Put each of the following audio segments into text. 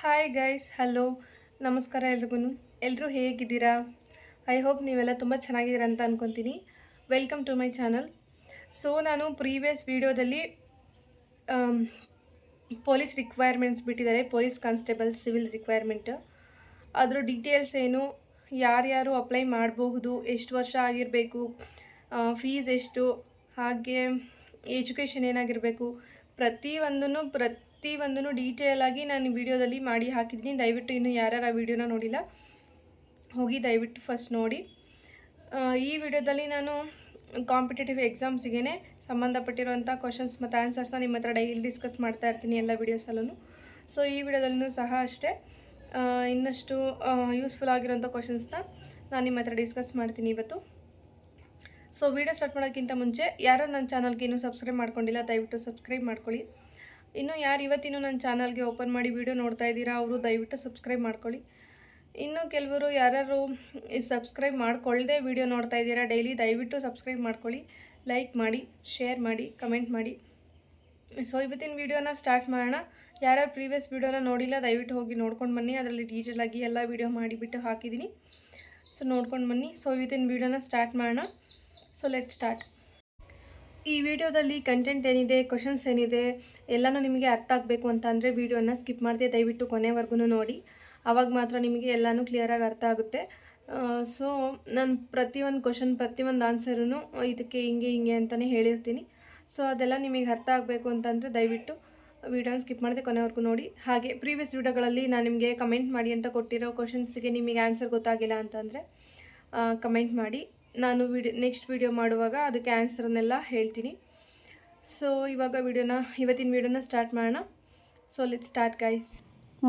Hi guys, hello, ನಮಸ್ಕಾರ ಎಲ್ರಿಗೂ. ಎಲ್ಲರೂ ಹೇಗಿದ್ದೀರಾ? ಐ ಹೋಪ್ ನೀವೆಲ್ಲ ತುಂಬ ಚೆನ್ನಾಗಿದ್ದೀರಾ ಅಂತ ಅಂದ್ಕೊತೀನಿ. Welcome to my channel. So ನಾನು ಪ್ರೀವಿಯಸ್ ವೀಡಿಯೋದಲ್ಲಿ ಪೊಲೀಸ್ ರಿಕ್ವೈರ್ಮೆಂಟ್ಸ್ ಬಿಟ್ಟಿದ್ದಾರೆ, ಪೊಲೀಸ್ ಕಾನ್ಸ್ಟೇಬಲ್ ಸಿವಿಲ್ ರಿಕ್ವೈರ್ಮೆಂಟ್. ಅದ್ರ ಡೀಟೇಲ್ಸ್ ಏನು, ಯಾರ್ಯಾರು ಅಪ್ಲೈ ಮಾಡಬಹುದು, ಎಷ್ಟು ವರ್ಷ ಆಗಿರಬೇಕು, ಫೀಸ್ ಎಷ್ಟು, ಹಾಗೆ ಎಜುಕೇಷನ್ ಏನಾಗಿರಬೇಕು, ಪ್ರತಿಯೊಂದನ್ನು ಡೀಟೇಲ್ ಆಗಿ ನಾನು ವಿಡಿಯೋದಲ್ಲಿ ಮಾಡಿ ಹಾಕಿದ್ದೀನಿ. ದಯವಿಟ್ಟು ಇನ್ನು ಯಾರ್ಯಾರು ಆ ವಿಡಿಯೋನ ನೋಡಿಲ್ಲ ಹೋಗಿ ದಯವಿಟ್ಟು ಫಸ್ಟ್ ನೋಡಿ. ಈ ವಿಡಿಯೋದಲ್ಲಿ ನಾನು ಕಾಂಪಿಟೇಟಿವ್ ಎಕ್ಸಾಮ್ಸಿಗೆ ಸಂಬಂಧಪಟ್ಟಿರುವಂಥ ಕ್ವಶನ್ಸ್ ಮತ್ತು ಆನ್ಸರ್ಸ್ನ ನಿಮ್ಮ ಹತ್ರ ಡೈಲಿ ಡಿಸ್ಕಸ್ ಮಾಡ್ತಾ ಇರ್ತೀನಿ ಎಲ್ಲ ವೀಡಿಯೋಸಲ್ಲೂ. ಸೊ ಈ ವಿಡಿಯೋದಲ್ಲೂ ಸಹ ಅಷ್ಟೇ ಇನ್ನಷ್ಟು ಯೂಸ್ಫುಲ್ ಆಗಿರೋಂಥ ಕ್ವಶನ್ಸ್ನ ನಾನು ನಿಮ್ಮ ಹತ್ರ ಡಿಸ್ಕಸ್ ಮಾಡ್ತೀನಿ ಇವತ್ತು. ಸೊ ವಿಡಿಯೋ ಸ್ಟಾರ್ಟ್ ಮಾಡೋಕ್ಕಿಂತ ಮುಂಚೆ ಯಾರು ನನ್ನ ಚಾನಲ್ಗೆ ಇನ್ನೂ ಸಬ್ಸ್ಕ್ರೈಬ್ ಮಾಡ್ಕೊಂಡಿಲ್ಲ ದಯವಿಟ್ಟು ಸಬ್ಸ್ಕ್ರೈಬ್ ಮಾಡ್ಕೊಳ್ಳಿ. ಇನ್ನು ಯಾರು ಇವತ್ತಿನೂ ನನ್ನ ಚಾನಲ್ಗೆ ಓಪನ್ ಮಾಡಿ ವಿಡಿಯೋ ನೋಡ್ತಾ ಇದ್ದೀರಾ ಅವರು ದಯವಿಟ್ಟು ಸಬ್ಸ್ಕ್ರೈಬ್ ಮಾಡ್ಕೊಳ್ಳಿ. ಇನ್ನು ಕೆಲವರು ಯಾರು ಸಬ್ಸ್ಕ್ರೈಬ್ ಮಾಡ್ಕೊಳ್ಳದೆ ವಿಡಿಯೋ ನೋಡ್ತಾ ಇದ್ದೀರಾ ಡೈಲಿ ದಯವಿಟ್ಟು ಸಬ್ಸ್ಕ್ರೈಬ್ ಮಾಡ್ಕೊಳ್ಳಿ, ಲೈಕ್ ಮಾಡಿ, ಶೇರ್ ಮಾಡಿ, ಕಮೆಂಟ್ ಮಾಡಿ. ಸೊ ಇವತ್ತಿನ ವೀಡಿಯೋನ ಸ್ಟಾರ್ಟ್ ಮಾಡೋಣ. ಯಾರ್ಯಾರು ಪ್ರೀವಿಯಸ್ ವೀಡಿಯೋನ ನೋಡಿಲ್ಲ ದಯವಿಟ್ಟು ಹೋಗಿ ನೋಡ್ಕೊಂಡು ಬನ್ನಿ, ಅದರಲ್ಲಿ ಡೀಟೇಲಾಗಿ ಎಲ್ಲ ವೀಡಿಯೋ ಮಾಡಿಬಿಟ್ಟು ಹಾಕಿದ್ದೀನಿ. ಸೊ ನೋಡ್ಕೊಂಡು ಬನ್ನಿ. ಸೊ ಇವತ್ತಿನ ವೀಡಿಯೋನ ಸ್ಟಾರ್ಟ್ ಮಾಡೋಣ. So let start. ಈ ವಿಡಿಯೋದಲ್ಲಿ ಕಂಟೆಂಟ್ ಏನಿದೆ, ಕ್ವಶನ್ಸ್ ಏನಿದೆ ಎಲ್ಲನೂ ನಿಮಗೆ ಅರ್ಥ ಆಗಬೇಕು ಅಂತ ಅಂದರೆ ವೀಡಿಯೋನ ಸ್ಕಿಪ್ ಮಾಡದೆ ದಯವಿಟ್ಟು ಕೊನೆವರೆಗೂ ನೋಡಿ. ಆವಾಗ ಮಾತ್ರ ನಿಮಗೆ ಎಲ್ಲನೂ ಕ್ಲಿಯರಾಗಿ ಅರ್ಥ ಆಗುತ್ತೆ. ಸೊ ನಾನು ಪ್ರತಿಯೊಂದು ಕ್ವಶನ್ ಪ್ರತಿಯೊಂದು ಆನ್ಸರೂ ಇದಕ್ಕೆ ಹಿಂಗೆ ಅಂತಲೇ ಹೇಳಿರ್ತೀನಿ. ಸೊ ಅದೆಲ್ಲ ನಿಮಗೆ ಅರ್ಥ ಆಗಬೇಕು ಅಂತಂದರೆ ದಯವಿಟ್ಟು ವೀಡಿಯೋನ ಸ್ಕಿಪ್ ಮಾಡದೆ ಕೊನೆವರೆಗೂ ನೋಡಿ. ಹಾಗೆ ಪ್ರೀವಿಯಸ್ ವೀಡಿಯೋಗಳಲ್ಲಿ ನಾನು ನಿಮಗೆ ಕಮೆಂಟ್ ಮಾಡಿ ಅಂತ ಕೊಟ್ಟಿರೋ ಕ್ವಶನ್ಸಿಗೆ ನಿಮಗೆ ಆನ್ಸರ್ ಗೊತ್ತಾಗಿಲ್ಲ ಅಂತಂದರೆ ಕಮೆಂಟ್ ಮಾಡಿ, ನಾನು ನೆಕ್ಸ್ಟ್ ವೀಡಿಯೋ ಮಾಡುವಾಗ ಅದಕ್ಕೆ ಆನ್ಸರನ್ನೆಲ್ಲ ಹೇಳ್ತೀನಿ. ಸೊ ಇವಾಗ ಇವತ್ತಿನ ವೀಡಿಯೋನ ಸ್ಟಾರ್ಟ್ ಮಾಡೋಣ. So let start guys.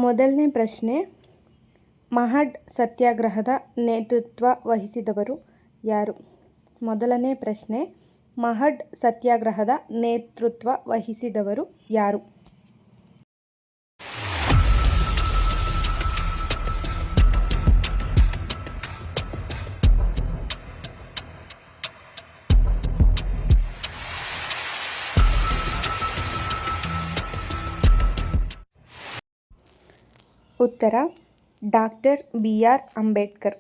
ಮೊದಲನೇ ಪ್ರಶ್ನೆ, ಮಹಡ್ ಸತ್ಯಾಗ್ರಹದ ನೇತೃತ್ವ ವಹಿಸಿದವರು ಯಾರು? ಮೊದಲನೇ ಪ್ರಶ್ನೆ, ಮಹಡ್ ಸತ್ಯಾಗ್ರಹದ ನೇತೃತ್ವ ವಹಿಸಿದವರು ಯಾರು? ಉತ್ತರ ಡಾಕ್ಟರ್ BR ಅಂಬೇಡ್ಕರ್.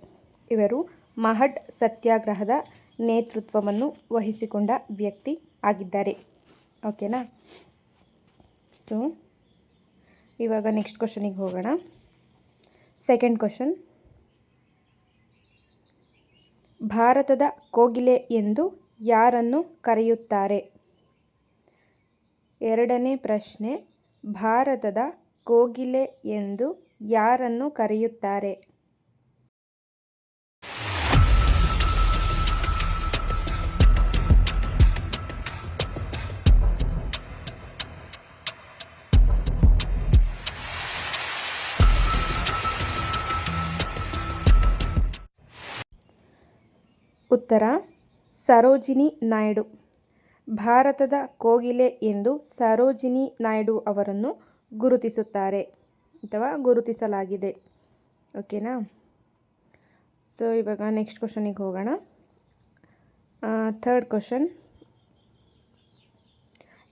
ಇವರು ಮಹಡ್ ಸತ್ಯಾಗ್ರಹದ ನೇತೃತ್ವವನ್ನು ವಹಿಸಿಕೊಂಡ ವ್ಯಕ್ತಿ ಆಗಿದ್ದಾರೆ. ಓಕೆನಾ? ಸೊ ಇವಾಗ ನೆಕ್ಸ್ಟ್ ಕ್ವಶನಿಗೆ ಹೋಗೋಣ. ಸೆಕೆಂಡ್ ಕ್ವಶನ್, ಭಾರತದ ಕೋಗಿಲೆ ಎಂದು ಯಾರನ್ನು ಕರೆಯುತ್ತಾರೆ? ಎರಡನೇ ಪ್ರಶ್ನೆ, ಭಾರತದ ಕೋಗಿಲೆ ಎಂದು ಯಾರನ್ನು ಕರೆಯುತ್ತಾರೆ? ಉತ್ತರ ಸರೋಜಿನಿ ನಾಯ್ಡು. ಭಾರತದ ಕೋಗಿಲೆ ಎಂದು ಸರೋಜಿನಿ ನಾಯ್ಡು ಅವರನ್ನು ಗುರುತಿಸುತ್ತಾರೆ ಅಥವಾ ಗುರುತಿಸಲಾಗಿದೆ. ಓಕೆನಾ? ಸೊ ಇವಾಗ ನೆಕ್ಸ್ಟ್ ಕ್ವಶನಿಗೆ ಹೋಗೋಣ. ಥರ್ಡ್ ಕ್ವಶನ್,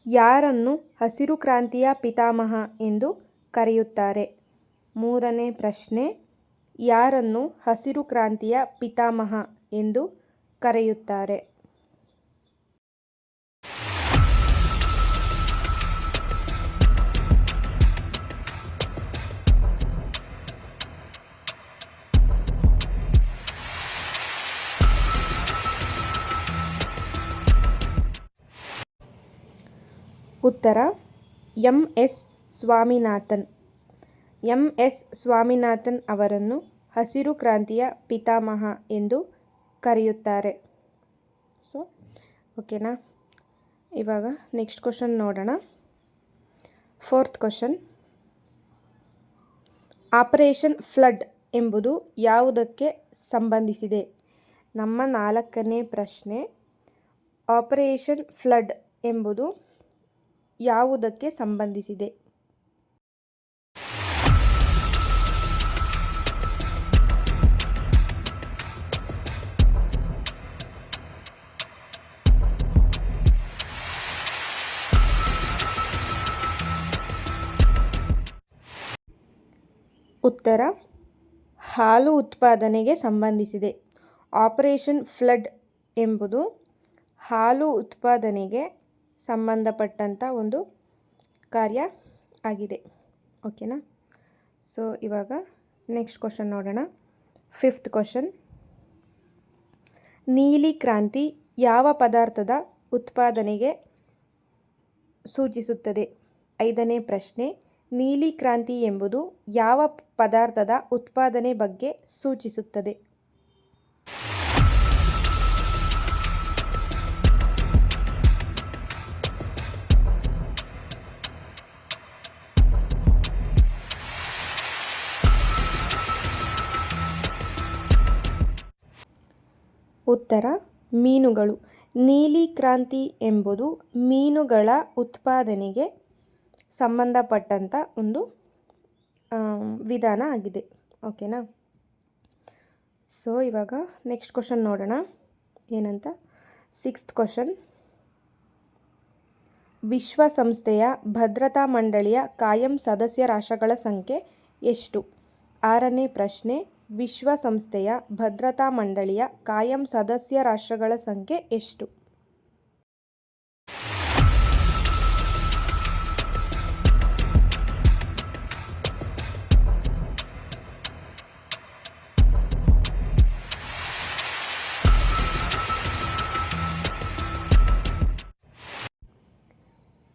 ಯಾರನ್ನು ಹಸಿರು ಕ್ರಾಂತಿಯ ಪಿತಾಮಹ ಎಂದು ಕರೆಯುತ್ತಾರೆ? ಮೂರನೇ ಪ್ರಶ್ನೆ, ಯಾರನ್ನು ಹಸಿರು ಕ್ರಾಂತಿಯ ಪಿತಾಮಹ ಎಂದು ಕರೆಯುತ್ತಾರೆ? ಉತ್ತರ MS ಸ್ವಾಮಿನಾಥನ್. MS ಸ್ವಾಮಿನಾಥನ್ ಅವರನ್ನು ಹಸಿರು ಕ್ರಾಂತಿಯ ಪಿತಾಮಹ ಎಂದು ಕರೆಯುತ್ತಾರೆ. ಸೊ ಓಕೆನಾ? ಇವಾಗ ನೆಕ್ಸ್ಟ್ ಕ್ವಶನ್ ನೋಡೋಣ. ಫೋರ್ತ್ ಕ್ವಶನ್, ಆಪರೇಷನ್ ಫ್ಲಡ್ ಎಂಬುದು ಯಾವುದಕ್ಕೆ ಸಂಬಂಧಿಸಿದೆ? ನಮ್ಮ ನಾಲ್ಕನೇ ಪ್ರಶ್ನೆ, ಆಪರೇಷನ್ ಫ್ಲಡ್ ಎಂಬುದು ಯಾವುದಕ್ಕೆ ಸಂಬಂಧಿಸಿದೆ? ಉತ್ತರ ಹಾಲು ಉತ್ಪಾದನೆಗೆ ಸಂಬಂಧಿಸಿದೆ. ಆಪರೇಷನ್ ಫ್ಲಡ್ ಎಂಬುದು ಹಾಲು ಉತ್ಪಾದನೆಗೆ ಸಂಬಂಧಪಟ್ಟಂಥ ಒಂದು ಕಾರ್ಯ ಆಗಿದೆ. ಓಕೆನಾ. ಸೊ ಇವಾಗ ನೆಕ್ಸ್ಟ್ ಕ್ವಶನ್ ನೋಡೋಣ. 5th question. ನೀಲಿ ಕ್ರಾಂತಿ ಯಾವ ಪದಾರ್ಥದ ಉತ್ಪಾದನೆಗೆ ಸೂಚಿಸುತ್ತದೆ? 5ನೇ ಪ್ರಶ್ನೆ. ನೀಲಿ ಕ್ರಾಂತಿ ಎಂಬುದು ಯಾವ ಪದಾರ್ಥದ ಉತ್ಪಾದನೆ ಬಗ್ಗೆ ಸೂಚಿಸುತ್ತದೆ? ಉತ್ತರ ಮೀನುಗಳು. ನೀಲಿ ಕ್ರಾಂತಿ ಎಂಬುದು ಮೀನುಗಳ ಉತ್ಪಾದನೆಗೆ ಸಂಬಂಧಪಟ್ಟಂಥ ಒಂದು ವಿಧಾನ ಆಗಿದೆ. ಓಕೆನಾ. ಸೊ ಇವಾಗ ನೆಕ್ಸ್ಟ್ ಕ್ವಶನ್ ನೋಡೋಣ ಏನಂತ. 6th question. ವಿಶ್ವಸಂಸ್ಥೆಯ ಭದ್ರತಾ ಮಂಡಳಿಯ ಕಾಯಂ ಸದಸ್ಯ ರಾಷ್ಟ್ರಗಳ ಸಂಖ್ಯೆ ಎಷ್ಟು? 6ನೇ ಪ್ರಶ್ನೆ. ವಿಶ್ವಸಂಸ್ಥೆಯ ಭದ್ರತಾ ಮಂಡಳಿಯ ಕಾಯಂ ಸದಸ್ಯ ರಾಷ್ಟ್ರಗಳ ಸಂಖ್ಯೆ ಎಷ್ಟು?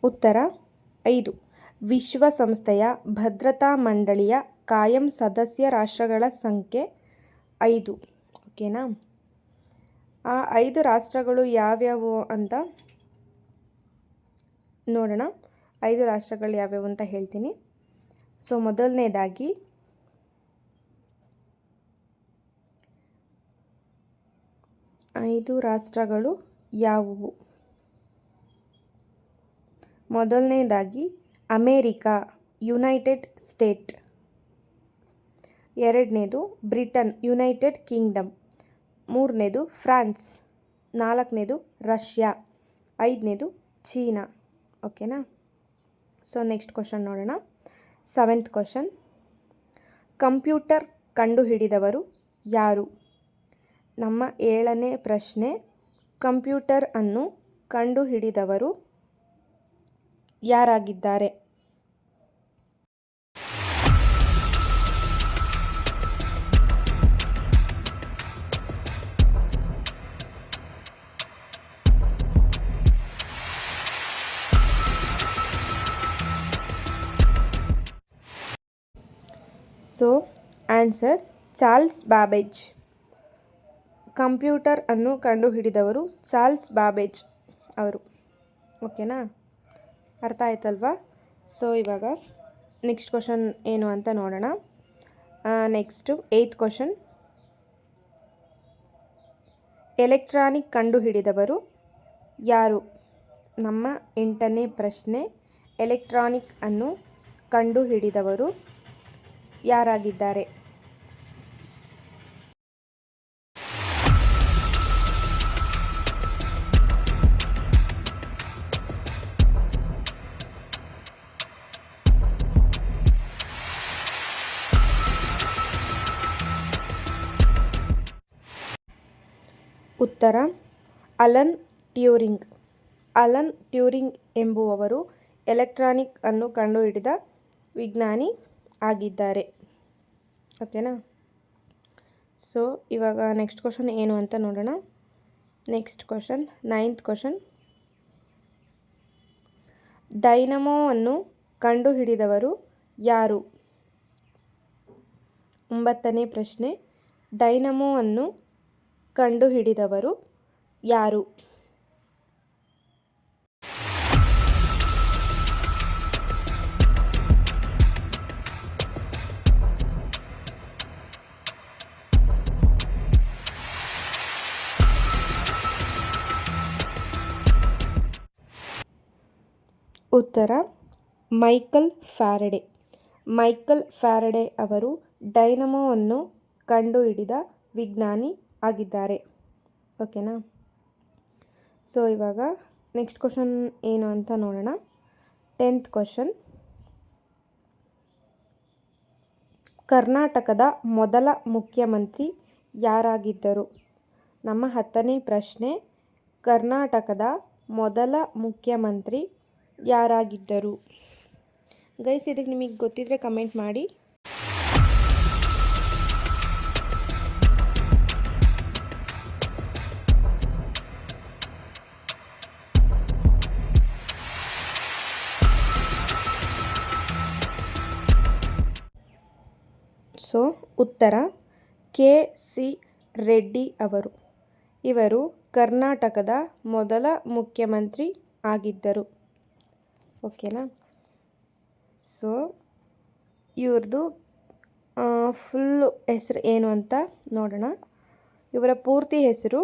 ಉತ್ತರ 5. ವಿಶ್ವಸಂಸ್ಥೆಯ ಭದ್ರತಾ ಮಂಡಳಿಯ ಕಾಯಂ ಸದಸ್ಯ ರಾಷ್ಟ್ರಗಳ ಸಂಖ್ಯೆ 5. ಓಕೆನಾ. ಆ 5 ರಾಷ್ಟ್ರಗಳು ಯಾವ್ಯಾವು ಅಂತ ನೋಡೋಣ. 5 ರಾಷ್ಟ್ರಗಳು ಯಾವ್ಯಾವು ಅಂತ ಹೇಳ್ತೀನಿ. ಸೊ ಮೊದಲನೇದಾಗಿ ಐದು ರಾಷ್ಟ್ರಗಳು ಯಾವುವು? ಮೊದಲನೇದಾಗಿ ಅಮೇರಿಕಾ, ಯುನೈಟೆಡ್ ಸ್ಟೇಟ್. ಎರಡನೇದು ಬ್ರಿಟನ್, ಯುನೈಟೆಡ್ ಕಿಂಗ್ಡಮ್. ಮೂರನೇದು ಫ್ರಾನ್ಸ್. ನಾಲ್ಕನೇದು ರಷ್ಯಾ. ಐದನೇದು ಚೀನಾ. ಓಕೆನಾ. ಸೊ ನೆಕ್ಸ್ಟ್ ಕ್ವಶನ್ ನೋಡೋಣ. 7th question. ಕಂಪ್ಯೂಟರ್ ಕಂಡುಹಿಡಿದವರು ಯಾರು? ನಮ್ಮ 7ನೇ ಪ್ರಶ್ನೆ. ಕಂಪ್ಯೂಟರ್ ಅನ್ನು ಕಂಡುಹಿಡಿದವರು ಯಾರಾಗಿದ್ದಾರೆ? So answer Charles Babbage. Computer ಅನ್ನು ಕಂಡುಹಿಡಿದವರು ಚಾರ್ಲ್ಸ್ ಬಾಬೇಜ್ ಅವರು. ಓಕೆನಾ. ಅರ್ಥ ಆಯ್ತಲ್ವಾ? ಸೊ ಇವಾಗ ನೆಕ್ಸ್ಟ್ ಕ್ವಶನ್ ಏನು ಅಂತ ನೋಡೋಣ. Next 8th question. ಎಲೆಕ್ಟ್ರಾನಿಕ್ ಕಂಡುಹಿಡಿದವರು ಯಾರು? ನಮ್ಮ 8ನೇ ಪ್ರಶ್ನೆ. ಎಲೆಕ್ಟ್ರಾನಿಕ್ ಅನ್ನು ಕಂಡುಹಿಡಿದವರು ಯಾರಾಗಿದ್ದಾರೆ? ಉತ್ತರ ಅಲನ್ ಟ್ಯೂರಿಂಗ್. ಅಲನ್ ಟ್ಯೂರಿಂಗ್ ಎಂಬುವವರು ಎಲೆಕ್ಟ್ರಾನಿಕ್ ಅನ್ನು ಕಂಡುಹಿಡಿದ ವಿಜ್ಞಾನಿ ಆಗಿದ್ದಾರೆ. ಓಕೆನಾ. ಸೊ ಇವಾಗ ನೆಕ್ಸ್ಟ್ ಕ್ವಶನ್ ಏನು ಅಂತ ನೋಡೋಣ. Next question 9th question. ಡೈನಮೋವನ್ನು ಕಂಡುಹಿಡಿದವರು ಯಾರು? 9ನೇ ಪ್ರಶ್ನೆ. ಡೈನಮೋವನ್ನು ಕಂಡುಹಿಡಿದವರು ಯಾರು? ಉತ್ತರ ಮೈಕಲ್ ಫ್ಯಾರಡೆ. ಮೈಕಲ್ ಫ್ಯಾರಡೆ ಅವರು ಡೈನಮೋವನ್ನು ಕಂಡುಹಿಡಿದ ವಿಜ್ಞಾನಿ ಆಗಿದ್ದಾರೆ. ಓಕೆನಾ. ಸೊ ಇವಾಗ ನೆಕ್ಸ್ಟ್ ಕ್ವಶನ್ ಏನು ಅಂತ ನೋಡೋಣ. 10th question. ಕರ್ನಾಟಕದ ಮೊದಲ ಮುಖ್ಯಮಂತ್ರಿ ಯಾರಾಗಿದ್ದರು? ನಮ್ಮ 10ನೇ ಪ್ರಶ್ನೆ, ಕರ್ನಾಟಕದ ಮೊದಲ ಮುಖ್ಯಮಂತ್ರಿ ಯಾರಾಗಿದ್ದರು? ಗೈಸ್, ಇದಕ್ಕೆ ನಿಮಗೆ ಗೊತ್ತಿದ್ರೆ ಕಮೆಂಟ್ ಮಾಡಿ. ಸೊ ಉತ್ತರ ಕೆ.ಸಿ. ರೆಡ್ಡಿ ಅವರು. ಇವರು ಕರ್ನಾಟಕದ ಮೊದಲ ಮುಖ್ಯಮಂತ್ರಿ ಆಗಿದ್ದರು. ಓಕೆನಾ? ಸೊ ಇವ್ರದ್ದು ಫುಲ್ಲು ಹೆಸರು ಏನು ಅಂತ ನೋಡೋಣ. ಇವರ ಪೂರ್ತಿ ಹೆಸರು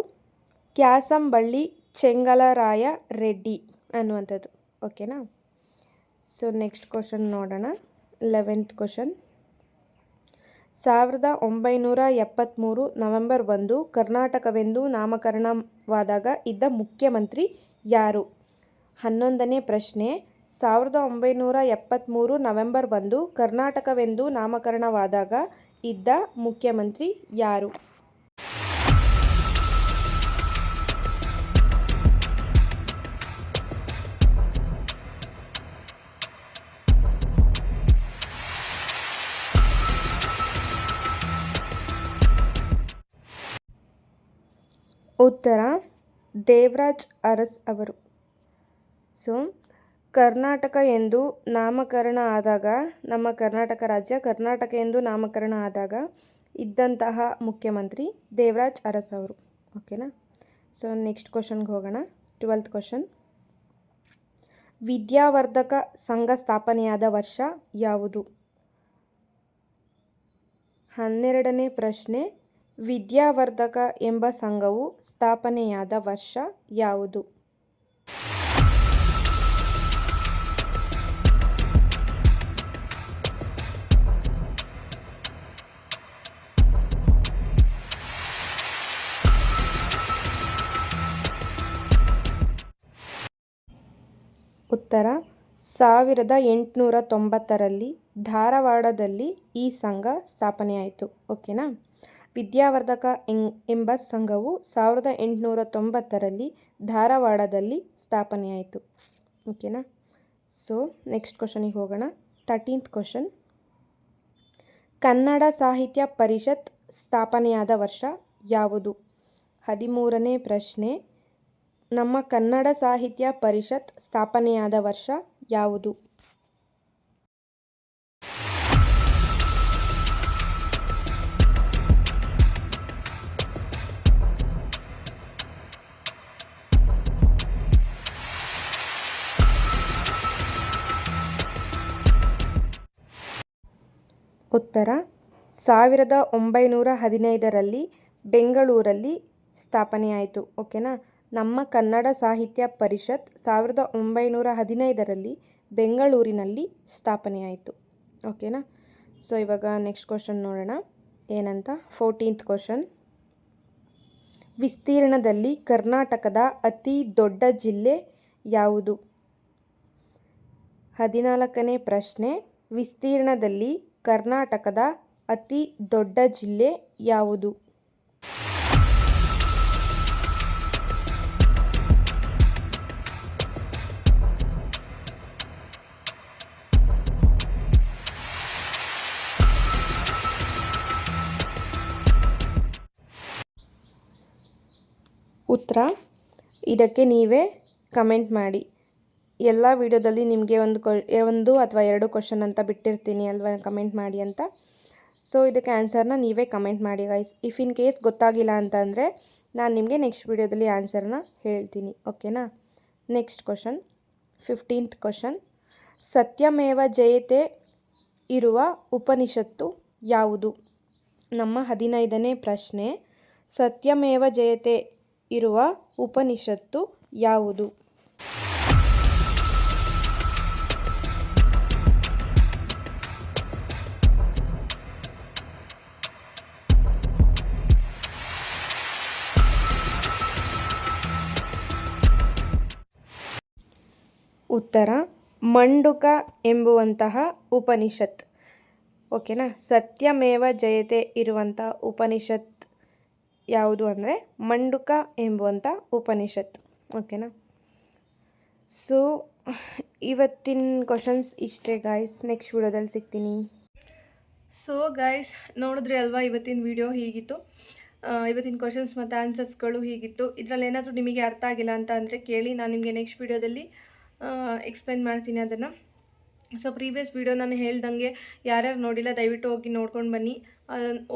ಕ್ಯಾಸಂಬಳ್ಳಿ ಚೆಂಗಲರಾಯ ರೆಡ್ಡಿ ಅನ್ನುವಂಥದ್ದು. ಓಕೆನಾ? ಸೊ ನೆಕ್ಸ್ಟ್ ಕ್ವಶನ್ ನೋಡೋಣ. 11th question. 1973 ನವೆಂಬರ್ 1 ಕರ್ನಾಟಕವೆಂದು ನಾಮಕರಣವಾದಾಗ ಇದ್ದ ಮುಖ್ಯಮಂತ್ರಿ ಯಾರು? 11ನೇ ಪ್ರಶ್ನೆ. 1973 ನವೆಂಬರ್ 1 ಕರ್ನಾಟಕವೆಂದು ನಾಮಕರಣವಾದಾಗ ಇದ್ದ ಮುಖ್ಯಮಂತ್ರಿ ಯಾರು? ಉತ್ತರ ದೇವರಾಜ್ ಅರಸ್ ಅವರು. ಸೊ ಕರ್ನಾಟಕ ಎಂದು ನಾಮಕರಣ ಆದಾಗ, ನಮ್ಮ ಕರ್ನಾಟಕ ರಾಜ್ಯ ಕರ್ನಾಟಕ ಎಂದು ನಾಮಕರಣ ಆದಾಗ ಇದ್ದಂತಹ ಮುಖ್ಯಮಂತ್ರಿ ದೇವರಾಜ್ ಅರಸ್ ಅವರು. ಓಕೆನಾ? ಸೊ ನೆಕ್ಸ್ಟ್ ಕ್ವಶನ್ಗೆ ಹೋಗೋಣ. 12th question. ವಿದ್ಯಾವರ್ಧಕ ಸಂಘ ಸ್ಥಾಪನೆಯಾದ ವರ್ಷ ಯಾವುದು? 12ನೇ ಪ್ರಶ್ನೆ. ವಿದ್ಯಾವರ್ಧಕ ಎಂಬ ಸಂಘವು ಸ್ಥಾಪನೆಯಾದ ವರ್ಷ ಯಾವುದು? ಉತ್ತರ 1890ರಲ್ಲಿ ಧಾರವಾಡದಲ್ಲಿ ಈ ಸಂಘ ಸ್ಥಾಪನೆಯಾಯಿತು. ಓಕೆನಾ? ವಿದ್ಯಾವರ್ಧಕ ಎಂಬ ಸಂಘವು 1890ರಲ್ಲಿ ಧಾರವಾಡದಲ್ಲಿ ಸ್ಥಾಪನೆಯಾಯಿತು. ಓಕೆನಾ? ಸೊ ನೆಕ್ಸ್ಟ್ ಕ್ವಶನಿಗೆ ಹೋಗೋಣ. 13th question. ಕನ್ನಡ ಸಾಹಿತ್ಯ ಪರಿಷತ್ ಸ್ಥಾಪನೆಯಾದ ವರ್ಷ ಯಾವುದು? 13ನೇ ಪ್ರಶ್ನೆ. ನಮ್ಮ ಕನ್ನಡ ಸಾಹಿತ್ಯ ಪರಿಷತ್ ಸ್ಥಾಪನೆಯಾದ ವರ್ಷ ಯಾವುದು? ಉತ್ತರ 1915ರಲ್ಲಿ ಬೆಂಗಳೂರಲ್ಲಿ ಸ್ಥಾಪನೆಯಾಯಿತು. ಓಕೆನಾ? ನಮ್ಮ ಕನ್ನಡ ಸಾಹಿತ್ಯ ಪರಿಷತ್ 1915ರಲ್ಲಿ ಬೆಂಗಳೂರಿನಲ್ಲಿ ಸ್ಥಾಪನೆಯಾಯಿತು. ಓಕೆನಾ? ಸೊ ಇವಾಗ ನೆಕ್ಸ್ಟ್ ಕ್ವಶನ್ ನೋಡೋಣ ಏನಂತ. 14th question. ವಿಸ್ತೀರ್ಣದಲ್ಲಿ ಕರ್ನಾಟಕದ ಅತಿ ದೊಡ್ಡ ಜಿಲ್ಲೆ ಯಾವುದು? 14ನೇ ಪ್ರಶ್ನೆ. ವಿಸ್ತೀರ್ಣದಲ್ಲಿ ಕರ್ನಾಟಕದ ಅತಿ ದೊಡ್ಡ ಜಿಲ್ಲೆ ಯಾವುದು? ಉತ್ತರ ಇದಕ್ಕೆ ನೀವೇ ಕಮೆಂಟ್ ಮಾಡಿ. ಎಲ್ಲ ವಿಡಿಯೋದಲ್ಲಿ ನಿಮಗೆ ಒಂದು ಅಥವಾ 2 ಕ್ವಶನ್ ಅಂತ ಬಿಟ್ಟಿರ್ತೀನಿ ಅಲ್ವಾ, ಕಮೆಂಟ್ ಮಾಡಿ ಅಂತ. ಸೊ ಇದಕ್ಕೆ ಆನ್ಸರ್ನ ನೀವೇ ಕಮೆಂಟ್ ಮಾಡಿ ಗೈಸ್. ಇಫ್ ಇನ್ ಕೇಸ್ ಗೊತ್ತಾಗಿಲ್ಲ ಅಂತಂದರೆ ನಾನು ನಿಮಗೆ ನೆಕ್ಸ್ಟ್ ವಿಡಿಯೋದಲ್ಲಿ ಆನ್ಸರ್ನ ಹೇಳ್ತೀನಿ. ಓಕೆನಾ? Next question. 15th question. ಸತ್ಯಮೇವ ಜಯತೆ ಇರುವ ಉಪನಿಷತ್ತು ಯಾವುದು? ನಮ್ಮ 15ನೇ ಪ್ರಶ್ನೆ. ಸತ್ಯಮೇವ ಜಯತೆ ಇರುವ ಉಪನಿಷತ್ತು ಯಾವುದು? ಉತ್ತರ ಮಂಡುಕ ಎಂಬುವಂತಹ ಉಪನಿಷತ್. ಓಕೆನಾ. ಸತ್ಯಮೇವ ಜಯತೆ ಇರುವಂಥ ಉಪನಿಷತ್ ಯಾವುದು ಅಂದರೆ ಮಂಡುಕ ಎಂಬುವಂಥ ಉಪನಿಷತ್. ಓಕೆನಾ. ಸೊ ಇವತ್ತಿನ ಕ್ವಶನ್ಸ್ ಇಷ್ಟೇ ಗಾಯ್ಸ್. ನೆಕ್ಸ್ಟ್ ವಿಡಿಯೋದಲ್ಲಿ ಸಿಗ್ತೀನಿ. ಸೊ ಗಾಯ್ಸ್, ನೋಡಿದ್ರಿ ಅಲ್ವಾ ಇವತ್ತಿನ ವಿಡಿಯೋ ಹೀಗಿತ್ತು. ಇವತ್ತಿನ ಕ್ವಶನ್ಸ್ ಮತ್ತು ಆನ್ಸರ್ಸ್ಗಳು ಹೀಗಿತ್ತು. ಇದರಲ್ಲಿ ಏನಾದರೂ ನಿಮಗೆ ಅರ್ಥ ಆಗಿಲ್ಲ ಅಂತ ಅಂದರೆ ಕೇಳಿ, ನಾನು ನಿಮಗೆ ನೆಕ್ಸ್ಟ್ ವಿಡಿಯೋದಲ್ಲಿ ಎಕ್ಸ್ಪ್ಲೇನ್ ಮಾಡ್ತೀನಿ ಅದನ್ನು. ಸೊ ಪ್ರೀವಿಯಸ್ ವಿಡಿಯೋ ನಾನು ಹೇಳ್ದಂಗೆ ಯಾರ್ಯಾರು ನೋಡಿಲ್ಲ ದಯವಿಟ್ಟು ಹೋಗಿ ನೋಡ್ಕೊಂಡು ಬನ್ನಿ.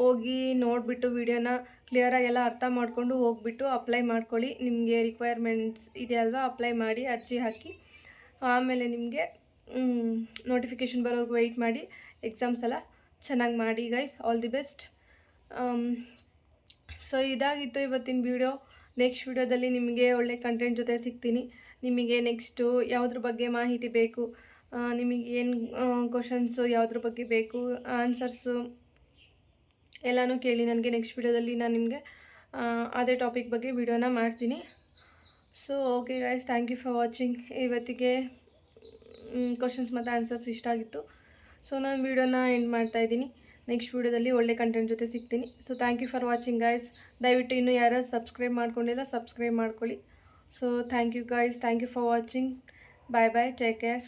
ಹೋಗಿ ನೋಡಿಬಿಟ್ಟು ವಿಡಿಯೋನ ಕ್ಲಿಯರಾಗಿ ಎಲ್ಲ ಅರ್ಥ ಮಾಡಿಕೊಂಡು ಹೋಗ್ಬಿಟ್ಟು ಅಪ್ಲೈ ಮಾಡ್ಕೊಳ್ಳಿ. ನಿಮಗೆ ರಿಕ್ವೈರ್ಮೆಂಟ್ಸ್ ಇದೆ ಅಲ್ವಾ, ಅಪ್ಲೈ ಮಾಡಿ ಅರ್ಜಿ ಹಾಕಿ ಆಮೇಲೆ ನಿಮಗೆ ನೋಟಿಫಿಕೇಷನ್ ಬರೋವರೆಗೂ ವೆಯ್ಟ್ ಮಾಡಿ. ಎಕ್ಸಾಮ್ಸ್ ಎಲ್ಲ ಚೆನ್ನಾಗಿ ಮಾಡಿ guys. All the best. So ಇದಾಗಿತ್ತು ಇವತ್ತಿನ ವಿಡಿಯೋ. ನೆಕ್ಸ್ಟ್ ವಿಡಿಯೋದಲ್ಲಿ ನಿಮಗೆ ಒಳ್ಳೆ ಕಂಟೆಂಟ್ ಜೊತೆ ಸಿಗ್ತೀನಿ. ನಿಮಗೆ ನೆಕ್ಸ್ಟು ಯಾವುದ್ರ ಬಗ್ಗೆ ಮಾಹಿತಿ ಬೇಕು, ನಿಮಗೆ ಏನು ಕ್ವಶನ್ಸು ಯಾವುದ್ರ ಬಗ್ಗೆ ಬೇಕು, ಆನ್ಸರ್ಸು ಎಲ್ಲನೂ ಕೇಳಿ ನನಗೆ. ನೆಕ್ಸ್ಟ್ ವಿಡಿಯೋದಲ್ಲಿ ನಾನು ನಿಮಗೆ ಅದೇ ಟಾಪಿಕ್ ಬಗ್ಗೆ ವಿಡಿಯೋನ ಮಾಡ್ತೀನಿ. So okay guys, thank you for watching. ಇವತ್ತಿಗೆ ಕ್ವಶನ್ಸ್ ಮತ್ತು ಆನ್ಸರ್ಸ್ ಇಷ್ಟ ಆಗಿತ್ತು. ಸೊ ನಾನು ವಿಡಿಯೋನ ಎಂಡ್ ಮಾಡ್ತಾಯಿದ್ದೀನಿ. ನೆಕ್ಸ್ಟ್ ವಿಡಿಯೋದಲ್ಲಿ ಒಳ್ಳೆ ಕಂಟೆಂಟ್ ಜೊತೆ ಸಿಗ್ತೀನಿ. So thank you for watching guys. ದಯವಿಟ್ಟು ಇನ್ನೂ ಯಾರು ಸಬ್ಸ್ಕ್ರೈಬ್ ಮಾಡ್ಕೊಂಡಿಲ್ಲ ಸಬ್ಸ್ಕ್ರೈಬ್ ಮಾಡ್ಕೊಳ್ಳಿ. So thank you guys, thank you for watching. Bye bye, take care.